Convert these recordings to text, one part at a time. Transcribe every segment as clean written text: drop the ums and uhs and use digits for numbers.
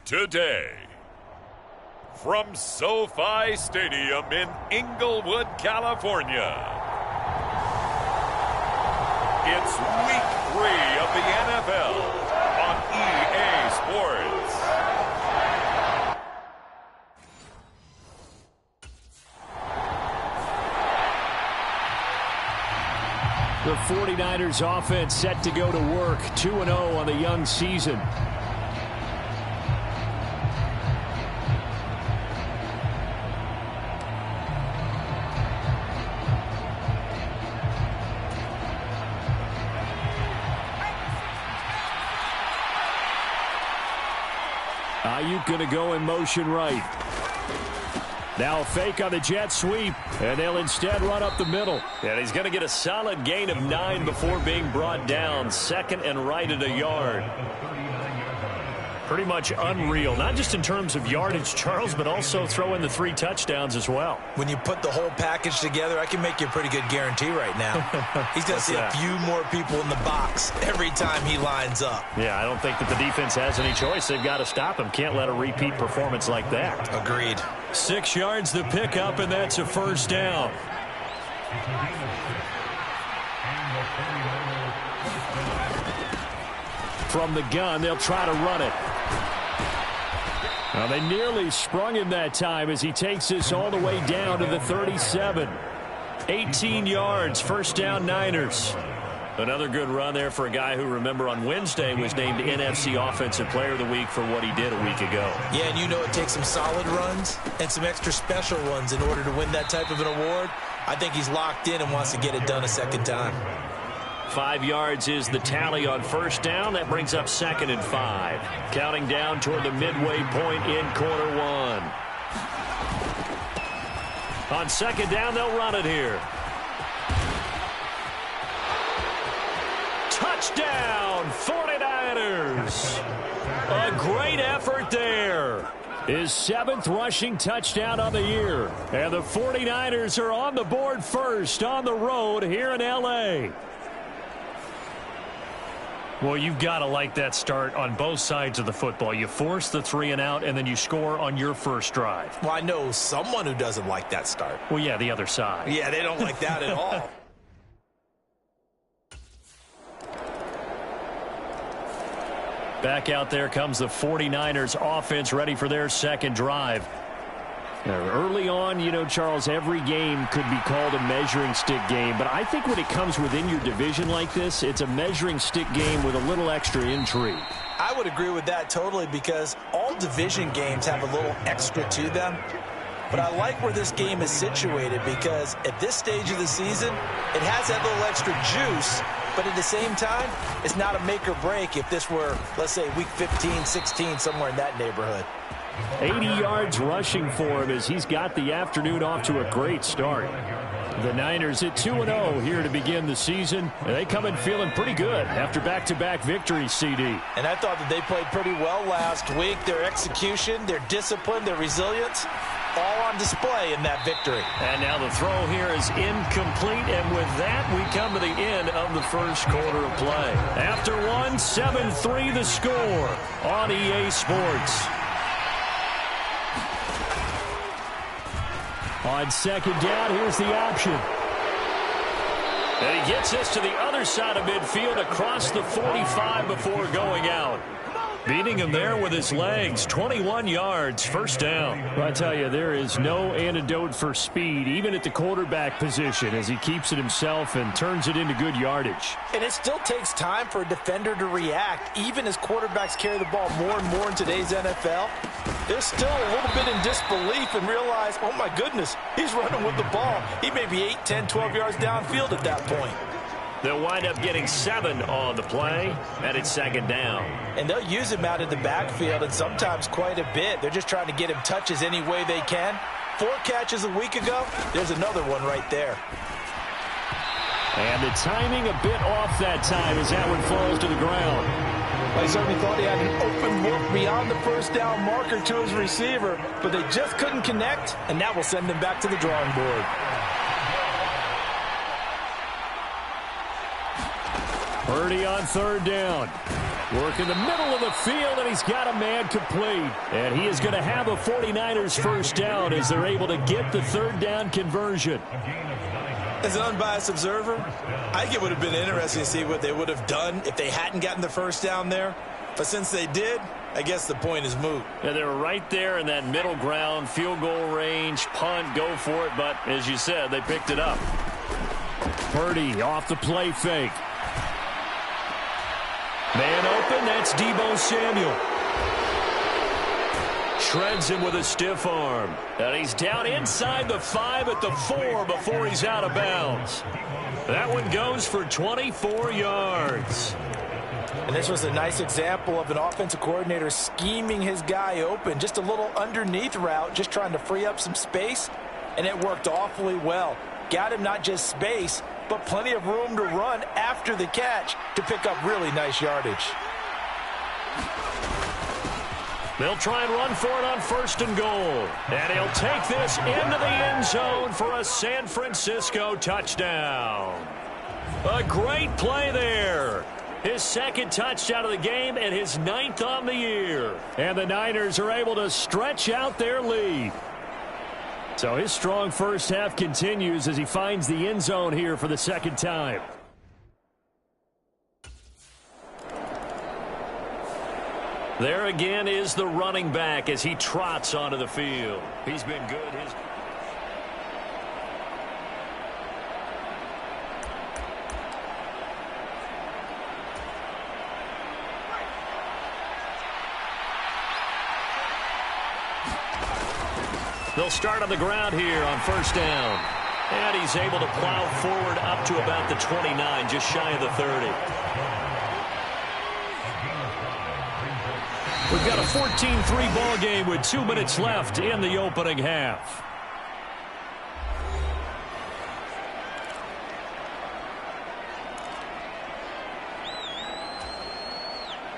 today. From SoFi Stadium in Inglewood, California, it's Week 3 of the NFL on EA Sports. The 49ers offense set to go to work, 2-0 on the young season. Ayuk going to go in motion right. Now a fake on the jet sweep, and they'll instead run up the middle. And he's going to get a solid gain of 9 before being brought down. Second and right at a yard. Pretty much unreal, not just in terms of yardage, Charles, but also throw in the 3 touchdowns as well. When you put the whole package together, I can make you a pretty good guarantee right now. He's going to see a few more people in the box every time he lines up. Yeah, I don't think that the defense has any choice. They've got to stop him. Can't let a repeat performance like that. Agreed. 6 yards the pickup, and that's a first down. From the gun, they'll try to run it. Well, they nearly sprung him that time as he takes this all the way down to the 37. 18 yards, first down Niners. Another good run there for a guy who, remember, on Wednesday was named NFC Offensive Player of the Week for what he did a week ago. Yeah, and you know it takes some solid runs and some extra special ones in order to win that type of an award. I think he's locked in and wants to get it done a second time. 5 yards is the tally on first down. That brings up 2nd and 5. Counting down toward the midway point in quarter 1. On 2nd down, they'll run it here. Touchdown, 49ers. A great effort there. His 7th rushing touchdown on the year. And the 49ers are on the board first on the road here in L.A. Well, you've got to like that start on both sides of the football. You force the 3 and out, and then you score on your first drive. Well, I know someone who doesn't like that start. Well, yeah, the other side. Yeah, they don't like that at all. Back out there comes the 49ers offense ready for their second drive. Now, early on, you know, Charles, every game could be called a measuring stick game. But I think when it comes within your division like this, it's a measuring stick game with a little extra intrigue. I would agree with that totally because all division games have a little extra to them. But I like where this game is situated because at this stage of the season, it has that little extra juice. But at the same time, it's not a make or break if this were, let's say, week 15, 16, somewhere in that neighborhood. 80 yards rushing for him as he's got the afternoon off to a great start. The Niners at 2-0 here to begin the season. And they come in feeling pretty good after back-to-back victories, CD. And I thought that they played pretty well last week. Their execution, their discipline, their resilience, all on display in that victory. And now the throw here is incomplete. And with that, we come to the end of the first quarter of play. After one, 7-3 the score on EA Sports. On second down, here's the option. And he gets this to the other side of midfield across the 45 before going out. Beating him there with his legs, 21 yards, first down. Well, I tell you, there is no antidote for speed, even at the quarterback position, as he keeps it himself and turns it into good yardage. And it still takes time for a defender to react, even as quarterbacks carry the ball more and more in today's NFL. They're still a little bit in disbelief and realize, oh my goodness, he's running with the ball. He may be 8, 10, 12 yards downfield at that point. They'll wind up getting 7 on the play, and it's second down. And they'll use him out in the backfield, and sometimes quite a bit. They're just trying to get him touches any way they can. 4 catches a week ago, there's another one right there. And the timing a bit off that time as that one falls to the ground. I certainly thought he had an open look beyond the first down marker to his receiver, but they just couldn't connect, and that will send them back to the drawing board. Purdy on third down. Work in the middle of the field, and he's got a man complete. And he is going to have a 49ers first down as they're able to get the third down conversion. As an unbiased observer, I think it would have been interesting to see what they would have done if they hadn't gotten the first down there. But since they did, I guess the point is moot. Yeah, they were right there in that middle ground, field goal range, punt, go for it. But as you said, they picked it up. Purdy off the play fake. Man open, that's Deebo Samuel. Shreds him with a stiff arm. And he's down inside the 5 at the 4 before he's out of bounds. That one goes for 24 yards. And this was a nice example of an offensive coordinator scheming his guy open. Just a little underneath route, just trying to free up some space. And it worked awfully well. Got him not just space, but plenty of room to run after the catch to pick up really nice yardage. They'll try and run for it on 1st and goal. And he'll take this into the end zone for a San Francisco touchdown. A great play there. His 2nd touchdown of the game and his 9th on the year. And the Niners are able to stretch out their lead. So his strong first half continues as he finds the end zone here for the 2nd time. There again is the running back as he trots onto the field. He's been good. They'll start on the ground here on 1st down. And he's able to plow forward up to about the 29, just shy of the 30. We've got a 14-3 ball game with 2 minutes left in the opening half.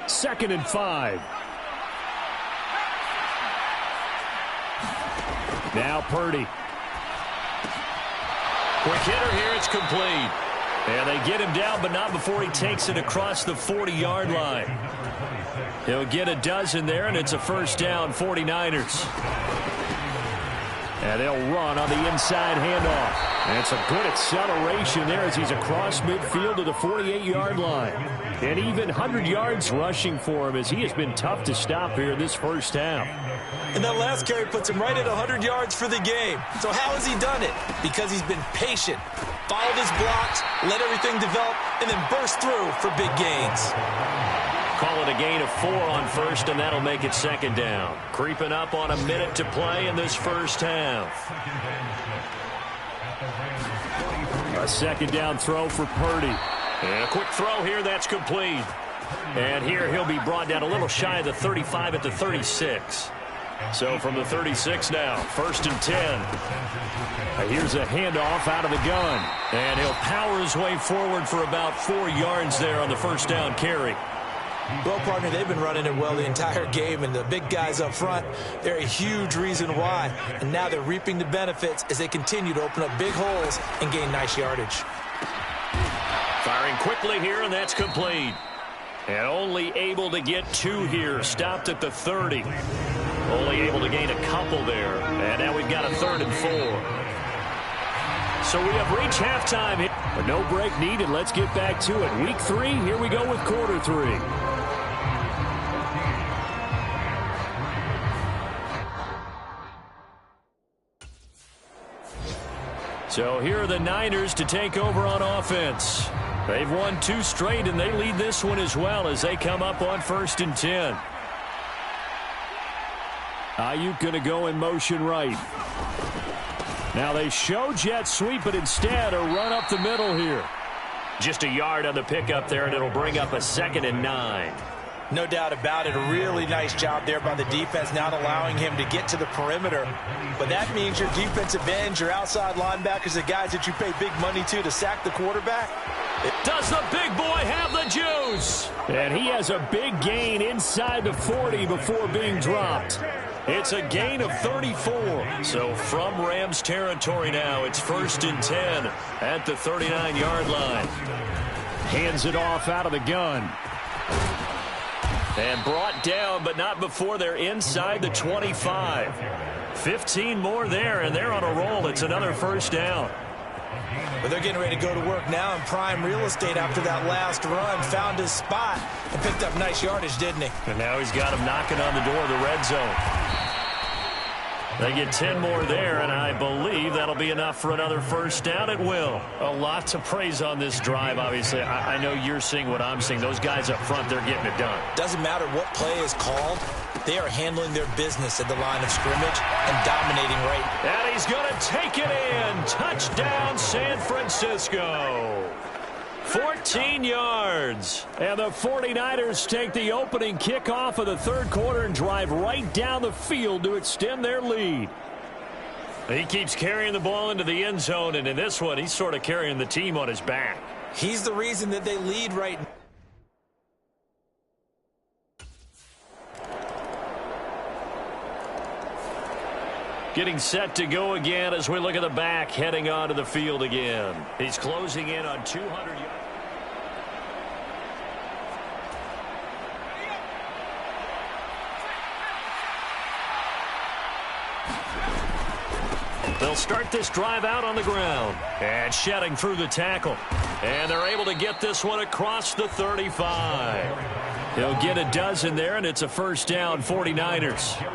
Second and 5. Now Purdy. Quick hitter here, it's complete. And they get him down, but not before he takes it across the 40-yard line. He'll get a dozen there, and it's a first down, 49ers. And they'll run on the inside handoff. And it's a good acceleration there as he's across midfield to the 48-yard line. And even 100 yards rushing for him as he has been tough to stop here in this first half. And that last carry puts him right at 100 yards for the game. So how has he done it? Because he's been patient, followed his blocks, let everything develop, and then burst through for big gains. Call it a gain of 4 on 1st, and that'll make it 2nd down. Creeping up on a minute to play in this first half. A 2nd down throw for Purdy. And a quick throw here, that's complete. And here he'll be brought down a little shy of the 35 at the 36. So from the 36 now, 1st and 10. Here's a handoff out of the gun. And he'll power his way forward for about 4 yards there on the first down carry. Well, partner, they've been running it well the entire game, and the big guys up front, they're a huge reason why. And now they're reaping the benefits as they continue to open up big holes and gain nice yardage. Firing quickly here, and that's complete. And only able to get 2 here, stopped at the 30. Only able to gain a couple there. And now we've got a 3rd and 4. So we have reached halftime here. But no break needed. Let's get back to it. Week 3, here we go with quarter 3. So here are the Niners to take over on offense. They've won 2 straight, and they lead this one as well as they come up on 1st and 10. Ayuk going to go in motion right. Now they show jet sweep, but instead a run up the middle here. Just a yard on the pickup there, and it'll bring up a 2nd and 9. No doubt about it. A really nice job there by the defense, not allowing him to get to the perimeter. But that means your defensive ends, your outside linebackers, the guys that you pay big money to sack the quarterback. Does the big boy have the juice? And he has a big gain inside the 40 before being dropped. It's a gain of 34. So from Rams territory now, it's 1st and 10 at the 39-yard line. Hands it off out of the gun. And brought down, but not before they're inside the 25. 15 more there, and they're on a roll. It's another first down. But they're getting ready to go to work now in prime real estate after that last run. Found his spot and picked up nice yardage, didn't he? And now he's got him knocking on the door of the red zone. They get 10 more there, and I believe that'll be enough for another first down. It will. A lot to praise on this drive, obviously. I know you're seeing what I'm seeing. Those guys up front, they're getting it done. Doesn't matter what play is called. They are handling their business at the line of scrimmage and dominating right. And he's going to take it in. Touchdown, San Francisco. 14 yards. And the 49ers take the opening kickoff of the third quarter and drive right down the field to extend their lead. He keeps carrying the ball into the end zone, and in this one, he's sort of carrying the team on his back. He's the reason that they lead right now. Getting set to go again as we look at the back, heading onto the field again. He's closing in on 200 yards. They'll start this drive out on the ground. And shedding through the tackle. And they're able to get this one across the 35. He'll get a dozen there, and it's a first down, 49ers.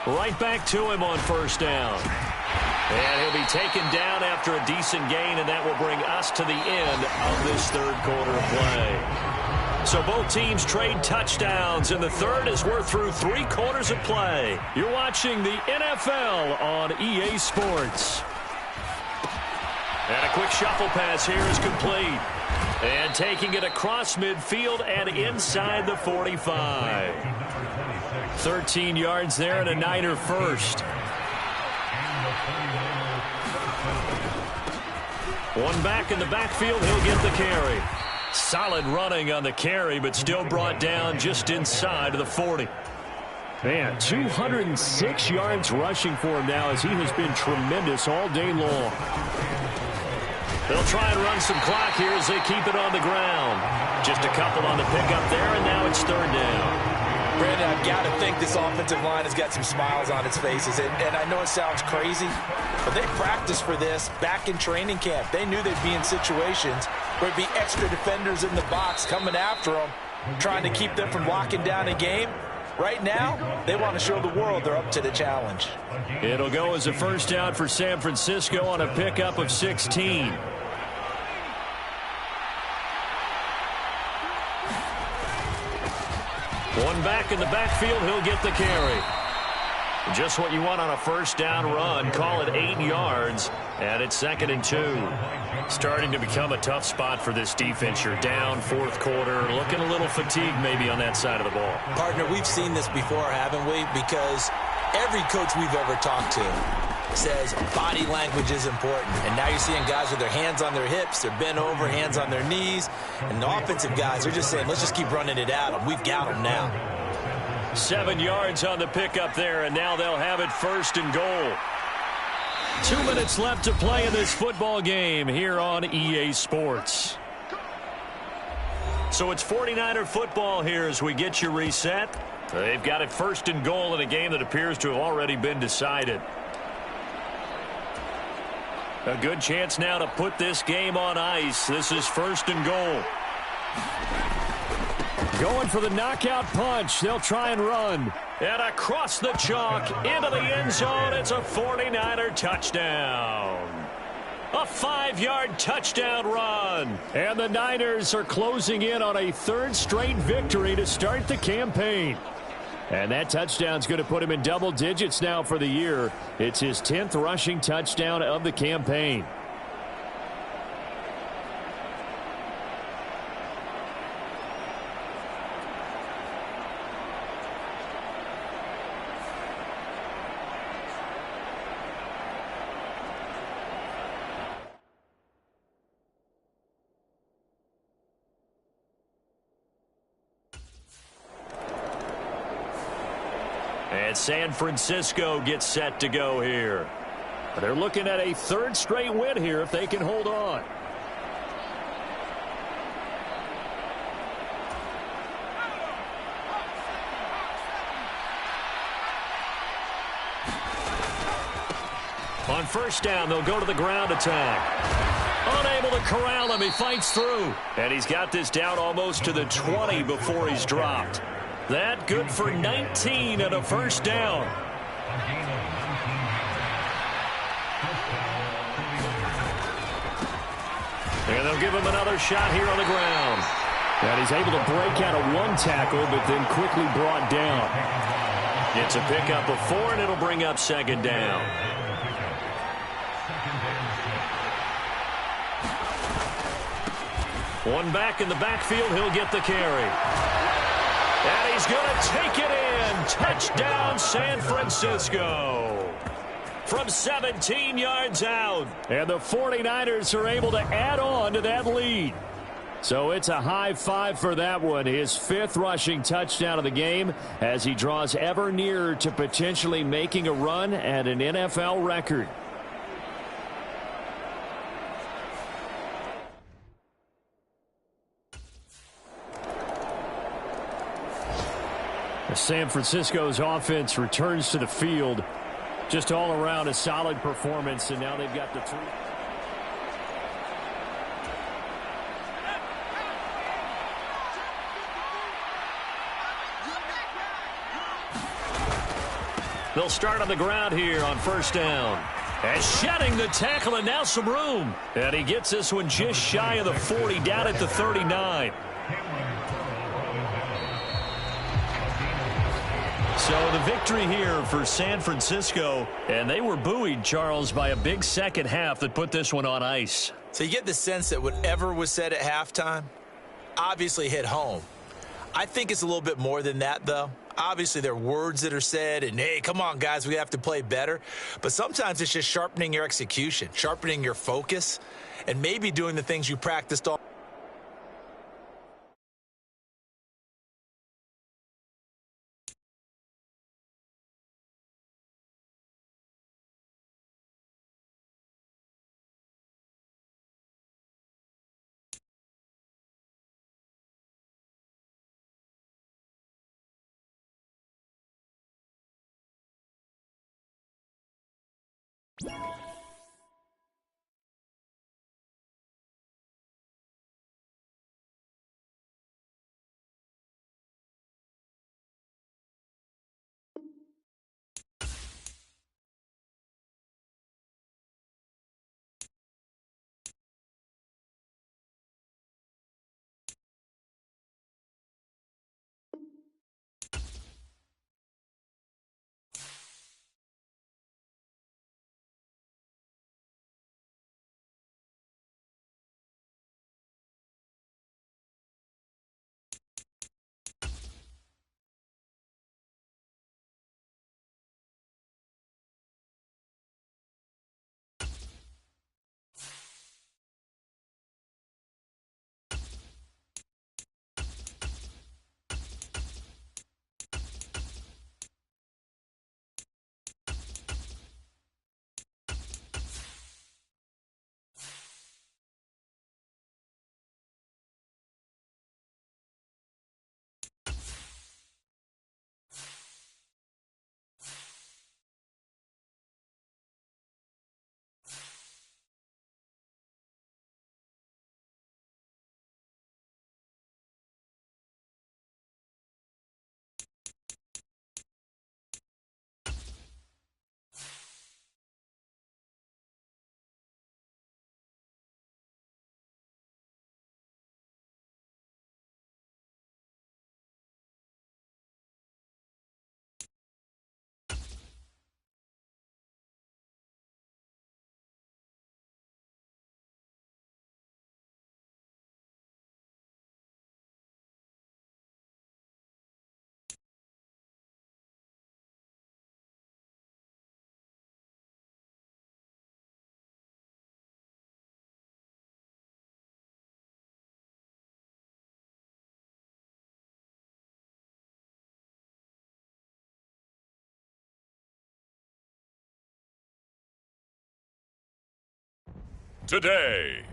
Right back to him on first down. And he'll be taken down after a decent gain, and that will bring us to the end of this third quarter of play. So both teams trade touchdowns, and the third as we're through 3 quarters of play. You're watching the NFL on EA Sports. And a quick shuffle pass here is complete. And taking it across midfield and inside the 45. 13 yards there and a Niner first. One back in the backfield, he'll get the carry. Solid running on the carry, but still brought down just inside of the 40. Man, 206 yards rushing for him now as he has been tremendous all day long. They'll try and run some clock here as they keep it on the ground. Just a couple on the pickup there, and now it's third down. Brandon, I've got to think this offensive line has got some smiles on its faces. And I know it sounds crazy, but they practiced for this back in training camp. They knew they'd be in situations where it'd be extra defenders in the box coming after them, trying to keep them from locking down a game. Right now, they want to show the world they're up to the challenge. It'll go as a first down for San Francisco on a pickup of 16. One back in the backfield, he'll get the carry. Just what you want on a first down run. Call it 8 yards, and it's 2nd and 2. Starting to become a tough spot for this defense. You're down fourth quarter, looking a little fatigued maybe on that side of the ball. Partner, we've seen this before, haven't we? Because every coach we've ever talked to says body language is important. And now you're seeing guys with their hands on their hips, they're bent over, hands on their knees. And the offensive guys are just saying, let's just keep running it at them. We've got them now. 7 yards on the pickup there, and now they'll have it first and goal. 2 minutes left to play in this football game here on EA Sports. So it's 49er football here as we get you reset. They've got it first and goal in a game that appears to have already been decided. A good chance now to put this game on ice. This is first and goal. Going for the knockout punch. They'll try and run. And across the chalk into the end zone. It's a 49er touchdown. A 5-yard touchdown run. And the Niners are closing in on a third straight victory to start the campaign. And that touchdown's going to put him in double digits now for the year. It's his 10th rushing touchdown of the campaign. And San Francisco gets set to go here. They're looking at a third straight win here if they can hold on. On first down, they'll go to the ground attack. Unable to corral him. He fights through. And he's got this down almost to the 20 before he's dropped. That good for 19 and a first down. And they'll give him another shot here on the ground. And he's able to break out of one tackle, but then quickly brought down. It's a pickup of 4, and it'll bring up second down. One back in the backfield, he'll get the carry. And he's going to take it in. Touchdown, San Francisco. From 17 yards out. And the 49ers are able to add on to that lead. So it's a high five for that one. His 5th rushing touchdown of the game as he draws ever nearer to potentially making a run at an NFL record. San Francisco's offense returns to the field. Just all around a solid performance, and now they've got the 3. They'll start on the ground here on first down. And shedding the tackle, and now some room. And he gets this one just shy of the 40, down at the 39. So the victory here for San Francisco, and they were buoyed, Charles, by a big second half that put this one on ice. So you get the sense that whatever was said at halftime obviously hit home. I think it's a little bit more than that, though. Obviously, there are words that are said, and, hey, come on, guys, we have to play better. But sometimes it's just sharpening your execution, sharpening your focus, and maybe doing the things you practiced all today.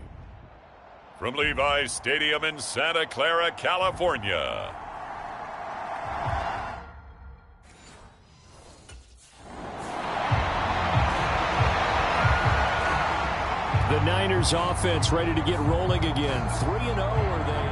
From Levi's Stadium in Santa Clara, California. The Niners offense ready to get rolling again. 3-0 are they?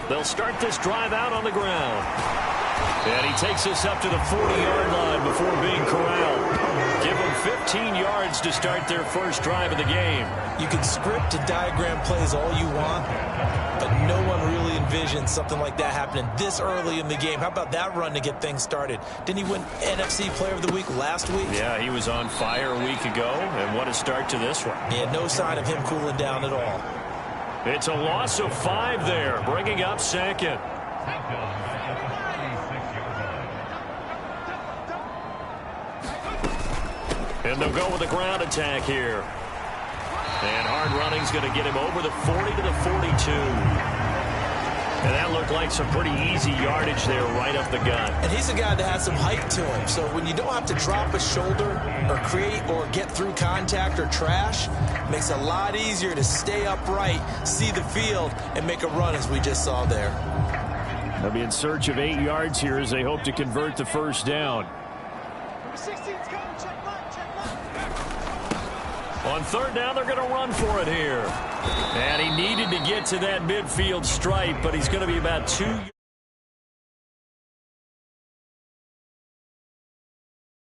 They'll start this drive out on the ground. And he takes us up to the 40-yard line before being corralled. Give them 15 yards to start their first drive of the game. You can script and diagram plays all you want, but no one really envisioned something like that happening this early in the game. How about that run to get things started? Didn't he win NFC Player of the Week last week? Yeah, he was on fire a week ago, and what a start to this one. Yeah, no sign of him cooling down at all. It's a loss of 5 there, bringing up second. And they'll go with a ground attack here. And hard running's going to get him over the 40 to the 42. And that looked like some pretty easy yardage there right up the gut. And he's a guy that has some height to him. So when you don't have to drop a shoulder or create or get through contact or trash, it makes it a lot easier to stay upright, see the field, and make a run as we just saw there. They'll be in search of 8 yards here as they hope to convert the first down. On third down, they're going to run for it here. And he needed to get to that midfield stripe, but he's going to be about 2 yards.